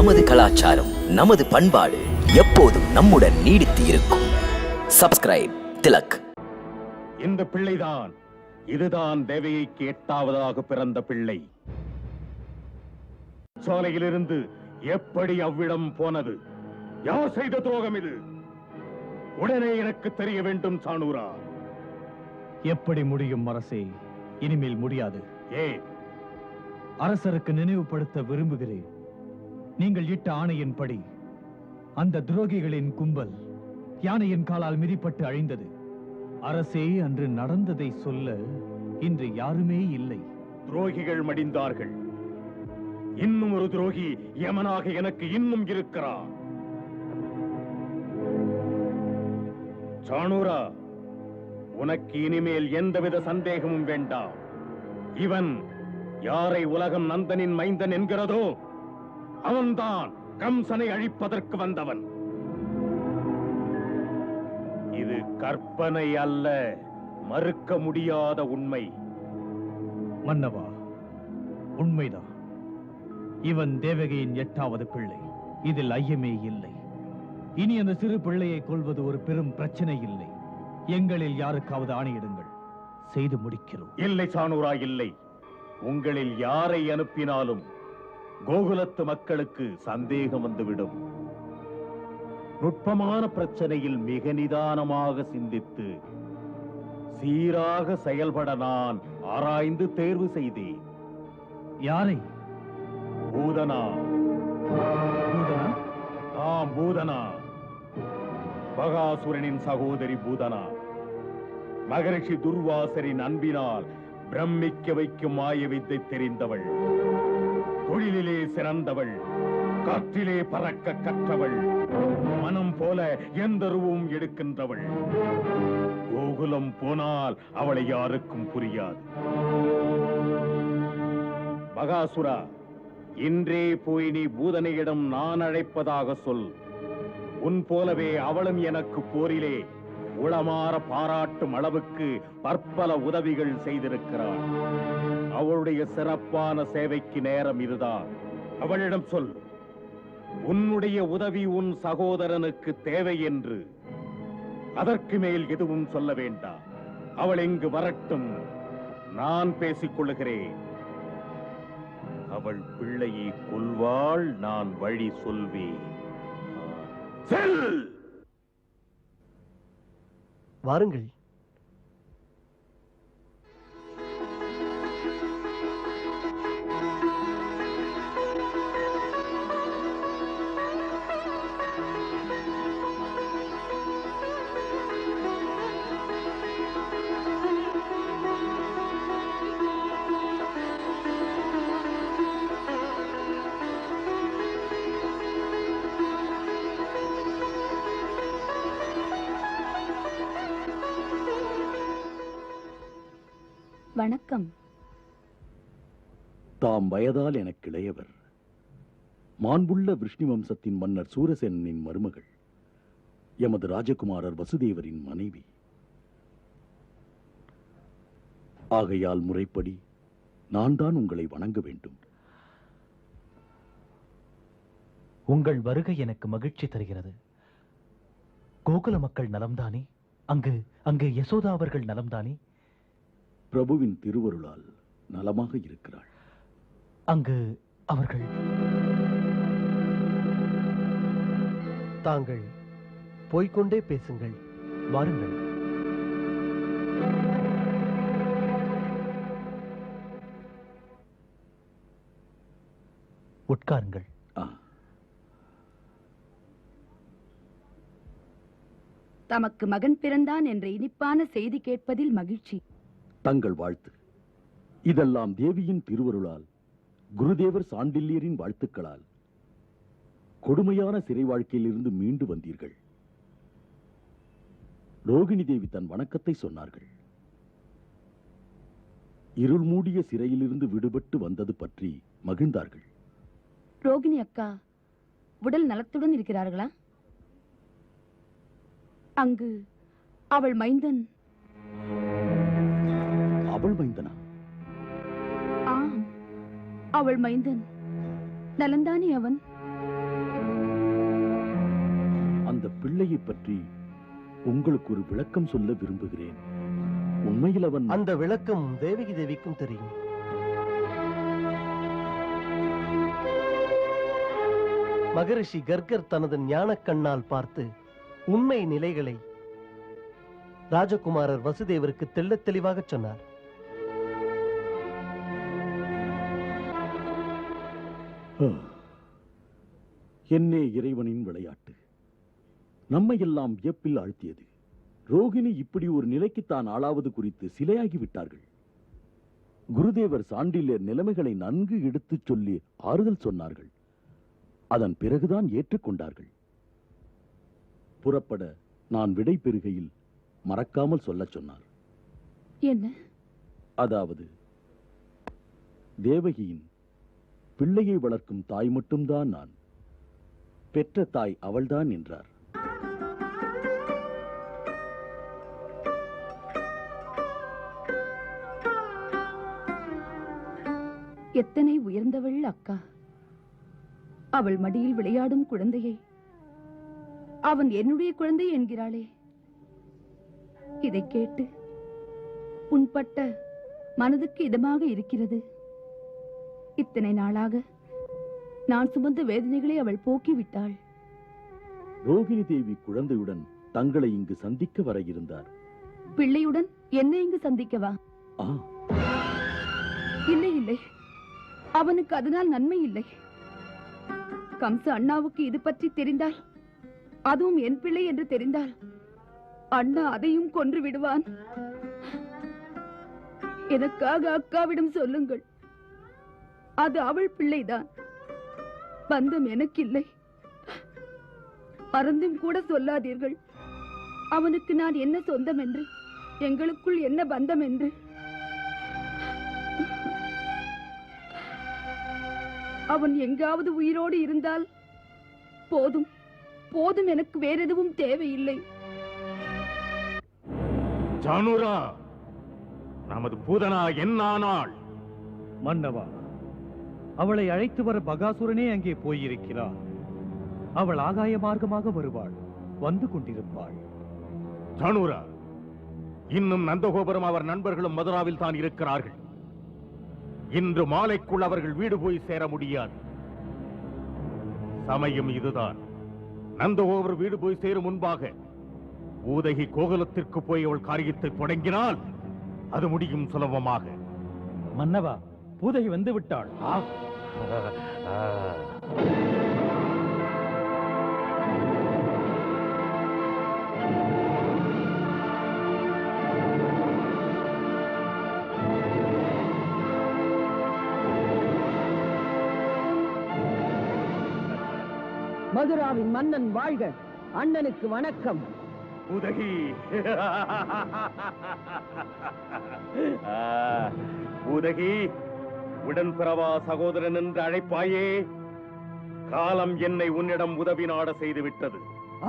நமது கலாச்சாரம், நமது பண்பாடு எப்போதும் நம்முடன் நீடித்து இருக்கும். சப்ஸ்கிரைப் திலக். இந்த பிள்ளைதான், இதுதான் தேவகிக்கு 8வது பிறந்த பிள்ளை. சாலையிலிருந்து எப்படி அவ்விடம் போனது? யார் செய்த துரோகம் இது? உடனே எனக்கு தெரிய வேண்டும் சானூரா. எப்படி முடியும் அரசே? இனிமேல் முடியாது. ஏன்? அரசருக்கு நினைவுபடுத்த விரும்புகிறேன். நீங்கள் இட்ட ஆணையின்படி அந்த துரோகிகளின் கும்பல் யானையின் காலால் மிதிப்பட்டு அழிந்தது. அரசே, அன்று நடந்ததை சொல்ல இன்று யாருமே இல்லை. துரோகிகள் மடிந்தார்கள். இன்னும் ஒரு துரோகி யமனாக எனக்கு இன்னும் இருக்கிறார். சானூரா, உனக்கு இனிமேல் எந்தவித சந்தேகமும் வேண்டாம். இவன் யாரை உலகம் நந்தனின் மைந்தன் என்கிறதோ அவன்தான் கம்சனை அழிப்பதற்கு வந்தவன். இது கற்பனை அல்ல, மறுக்க முடியாத உண்மை. மன்னவா, உண்மைதான். இவன் தேவகியின் 8வது பிள்ளை. இதில் ஐயமே இல்லை. இனி அந்த சிறு பிள்ளையை கொல்வது ஒரு பெரும் பிரச்சனை இல்லை. எங்களில் யாருக்காவது ஆணையிடுங்கள், செய்து முடிக்கிறோம். இல்லை சானூரா, இல்லை. உங்களில் யாரை அனுப்பினாலும் கோகுலத்து மக்களுக்கு சந்தேகம் வந்துவிடும். நுட்பமான பிரச்சனையில் மிக நிதானமாக சிந்தித்து சீராக செயல்பட நான் ஆராய்ந்து தேர்வு செய்தேன். யாரை? பூதனா. பூதனா? ஆம், பூதனா. பகாசுரனின் சகோதரி பூதனா. மகரிஷி துர்வாசரின் அன்பினால் பிரமிக்க வைக்கும் மாய வித்தை தெரிந்தவள். தொழிலிலே சிறந்தவள். காற்றிலே பறக்க கற்றவள். மனம் போல எந்த ரூபமும் எடுக்கின்றவள். கோகுலம் போனால் அவளை யாருக்கும் புரியாது. பகாசுரா, இன்றே போய் நீ பூதனையிடம் நான் அழைப்பதாக சொல். உன் போலவே அவளும் எனக்கு போரிலே உளமாற பாராட்டும் அளவுக்கு பற்பல உதவிகள் செய்திருக்கிறாள். அவளுடைய சிறப்பான சேவைக்கு நேரம் இதுதான். அவளிடம் சொல், உன்னுடைய உதவி உன் சகோதரனுக்கு தேவை என்று. அதற்கு மேல் எதுவும் சொல்ல வேண்டாம். அவள் இங்கு வரட்டும், நான் பேசிக் கொள்ளுகிறேன். அவள் பிள்ளையை கொல்வாள், நான் வழி சொல்வேன். செல்! வாருங்கள். வணக்கம். தாம் வயதால் எனக்கு இளையவர். மாண்புள்ள விஷ்ணு வம்சத்தின் மன்னர் சூரசேனனின் மருமகள், எமது ராஜகுமாரர் வசுதேவரின் மனைவி. ஆகையால் முறைப்படி நான் தான் உங்களை வணங்க வேண்டும். உங்கள் வருகை எனக்கு மகிழ்ச்சி தருகிறது. கோகுல மக்கள் நலம்தானே? அங்கு யசோதா அவர்கள் நலம்தானே? பிரபுவின் திருவருளால் நலமாக இருக்கிறாள். அங்கு அவர்கள்? தாங்கள் போய்கொண்டே பேசுங்கள். வாருங்கள். உட்காருங்கள். தமக்கு மகன் பிறந்தான் என்ற இனிப்பான செய்தி கேட்பதில் மகிழ்ச்சி. தங்கள் வாழ்த்து. இதெல்லாம் தேவியின் திருவருளால், குருதேவர் சாண்டில்யரின் வாழ்த்துக்களால் கொடுமையான சிறை வாழ்க்கையிலிருந்து மீண்டு வந்தீர்கள். ரோகிணி தேவி தன் வணக்கத்தை சொன்னார்கள். இருள் மூடிய சிறையிலிருந்து விடுபட்டு வந்தது பற்றி மகிழ்ந்தார்கள். ரோகிணி அக்கா உடல் நலத்துடன் இருக்கிறார்களா? அங்கு அவள் மைந்தன். அவள் மைந்தனா? ஆம், அவள் மைந்தன். நலந்தானே அவன்? பிள்ளையை பற்றி உங்களுக்கு ஒரு விளக்கம் சொல்ல விரும்புகிறேன். உண்மையில் அவன் அந்த விளக்கம் தேவகி தேவிக்கும் தெரியும். மகரிஷி கர்கர் தனது ஞானக் கண்ணால் பார்த்து உண்மை நிலைகளை ராஜகுமாரர் வசுதேவருக்கு தெள்ளத் தெளிவாக சொன்னார். என்னே இறைவனின் விளையாட்டு நம்மை எல்லாம் வியப்பில் ஆழ்த்தியது. ரோகிணி இப்படி ஒரு நிலைக்குத்தான் ஆளாவது குறித்து சிலையாகி விட்டார்கள். குருதேவர் சாண்டில்யர் நிலைமைகளை நன்கு எடுத்துச் சொல்லி ஆறுதல் சொன்னார்கள். அதன் பிறகுதான் ஏற்றுக்கொண்டார்கள். புறப்பட நான் விடை பெறுகையில் மறக்காமல் சொல்லச் சொன்னார். என்ன? அதாவது தேவகியின் பிள்ளையை வளர்க்கும் தாய் மட்டும்தான் நான், பெற்ற தாய் அவள்தான் என்றார். எத்தனை உயர்ந்தவள் அக்கா! அவள் மடியில் விளையாடும் குழந்தையை அவன் என்னுடைய குழந்தை என்கிறாளே. இதை கேட்டு புண்பட்ட மனதுக்கு இதமாக இருக்கிறது. இத்தனை நாளாக நான் சுமந்த வேதனைகளை அவள் போக்கிவிட்டாள். ரோகிணி தேவி குழந்தையுடன் தங்களை இங்கு சந்திக்க வர இருந்தார். பிள்ளையுடன் என்னை இங்கு சந்திக்கவா? ஆ, இல்லை இல்லை, அவனுக்கு அதனால் நன்மை இல்லை. கம்ச அண்ணாவுக்கு இது பற்றி தெரிந்தால், அதுவும் என் பிள்ளை என்று தெரிந்தால், அண்ணா அதையும் கொன்று விடுவான். எனக்காக அக்காவிடம் சொல்லுங்கள், அது அவள் பிள்ளைதான், பந்தம் எனக்கில்லை. மறந்தும் கூட சொல்லாதீர்கள். அவனுக்கு நான் என்ன சொந்தம் என்று, எங்களுக்குள் என்ன பந்தம் என்று. அவன் எங்காவது உயிரோடு இருந்தால் போதும், போதும், எனக்கு வேற எதுவும் தேவையில்லை. ஜானுரா, நமது பூதனா என்னானாள்? மன்னவா, அவளை அழைத்து வர பகாசுரனே அங்கே போயிருக்கிறார். அவள் ஆகாய மார்க்கமாக வருவாள், வந்து கொண்டிருப்பாள். ஜானுரா, இன்னும் நந்தகோபுரம் அவர் நண்பர்களும் மதுராவில் தான் இருக்கிறார்கள். இன்று மாலைக்குள் அவர்கள் வீடு போய் சேர முடியாது. சமயம் இதுதான். நந்தகோபுரம் வீடு போய் சேரும் முன்பாக ஊதகி கோகுலத்திற்கு போய் அவள் காரியத்தை தொடங்கினால் அது முடியும் சுலபமாக. மன்னவா, பூதகி வந்து விட்டாள். மதுராவின் மன்னன் வாழ்க! அண்ணனுக்கு வணக்கம். உதகி, உதகி, உடன்பிறவா சகோதரன் என்று அழைப்பாயே. காலம் என்னை உன்னிடம் உதவி நாட செய்துவிட்டது.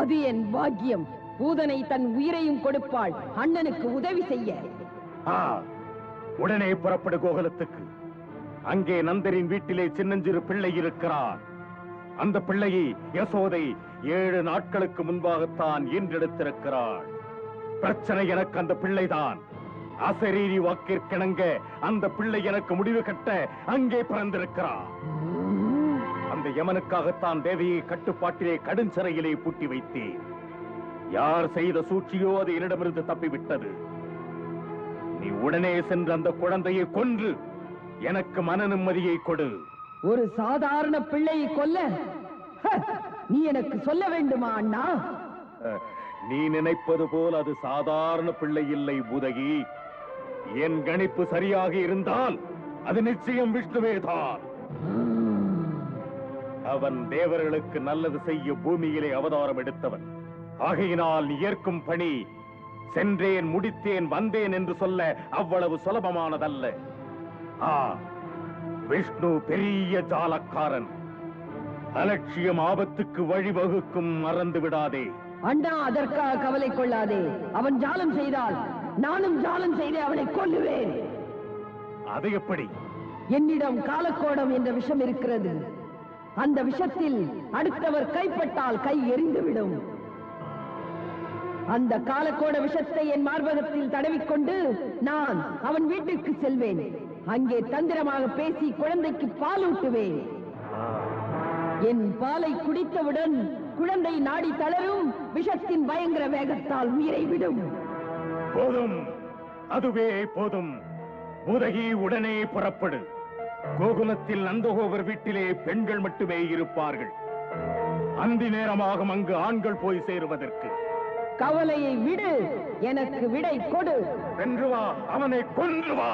அது என் பாக்கியம். பூதனை தன் உயிரையும் கொடுப்பாள் அண்ணனுக்கு உதவி செய்ய. உடனே புறப்படு கோகுலத்துக்கு. அங்கே நந்தரின் வீட்டிலே சின்னஞ்சிறு பிள்ளை இருக்கிறார். அந்த பிள்ளையை யசோதை 7 நாட்களுக்கு முன்பாகத்தான் ஈன்றெடுத்திருக்கிறாள். பிரச்சனை எனக்கு அந்த பிள்ளைதான். அசரீரி வாக்கிற்கிணங்க அந்த பிள்ளை எனக்கு முடிவு கட்ட அங்கே பிறந்திருக்கிறார். அந்த யமனுக்காகத்தான் தேவியை கட்டுப்பாட்டிலே கடும் சிறையிலே பூட்டி வைத்தேன். யார் செய்த சூழ்ச்சியோ அது என்னிடமிருந்து தப்பிவிட்டது. நீ உடனே சென்று அந்த குழந்தையை கொன்று எனக்கு மன நிம்மதியை கொடு. ஒரு சாதாரண பிள்ளையை கொல்ல நீ எனக்கு சொல்ல வேண்டுமா அண்ணா? நீ நினைப்பது போல் அது சாதாரண பிள்ளை இல்லை பூதகி. என் கணிப்பு சரியாக இருந்தால் அது நிச்சயம் விஷ்ணுவேதான். அவன் தேவர்களுக்கு நல்லது செய்ய பூமியிலே அவதாரம் எடுத்தவன். ஆகையினால் நீ ஏற்கும் பணி சென்றேன், முடித்தேன், வந்தேன் என்று சொல்ல அவ்வளவு சுலபமானதல்ல. விஷ்ணு பெரிய ஜாலக்காரன். அலட்சியம் ஆபத்துக்கு வழிவகுக்கும், மறந்து விடாதே. அண்ணா, அதற்காக கவலை கொள்ளாதே. அவன் ஜாலம் செய்தால் நானும் ஜாலம் செய்து அவனை கொல்லுவேன். அது எப்படி? என்னிடம் காலக்கோடம் என்ற விஷம் இருக்கிறது. அந்த விஷத்தில் அடுத்தவர் கைப்பட்டால் கை எரிந்துவிடும். அந்த காலக்கோட விஷத்தை என் மார்பகத்தில் தடவிக்கொண்டு நான் அவன் வீட்டுக்கு செல்வேன். அங்கே தந்திரமாக பேசி குழந்தைக்கு பால் ஊட்டுவேன். என் பாலை குடித்தவுடன் குழந்தை நாடி தளரும், விஷத்தின் பயங்கர வேகத்தால் உயிரை விடும். போதும், அதுவே போதும். பூதகி, உடனே புறப்படு. கோகுலத்தில் நந்தகோபர் வீட்டிலே பெண்கள் மட்டுமே இருப்பார்கள். அந்தி நேரமாகும் அங்கு ஆண்கள் போய் சேருவதற்கு. கவலையை விடு, எனக்கு விடை கொடு. வென்று வா, அவனை கொன்று வா.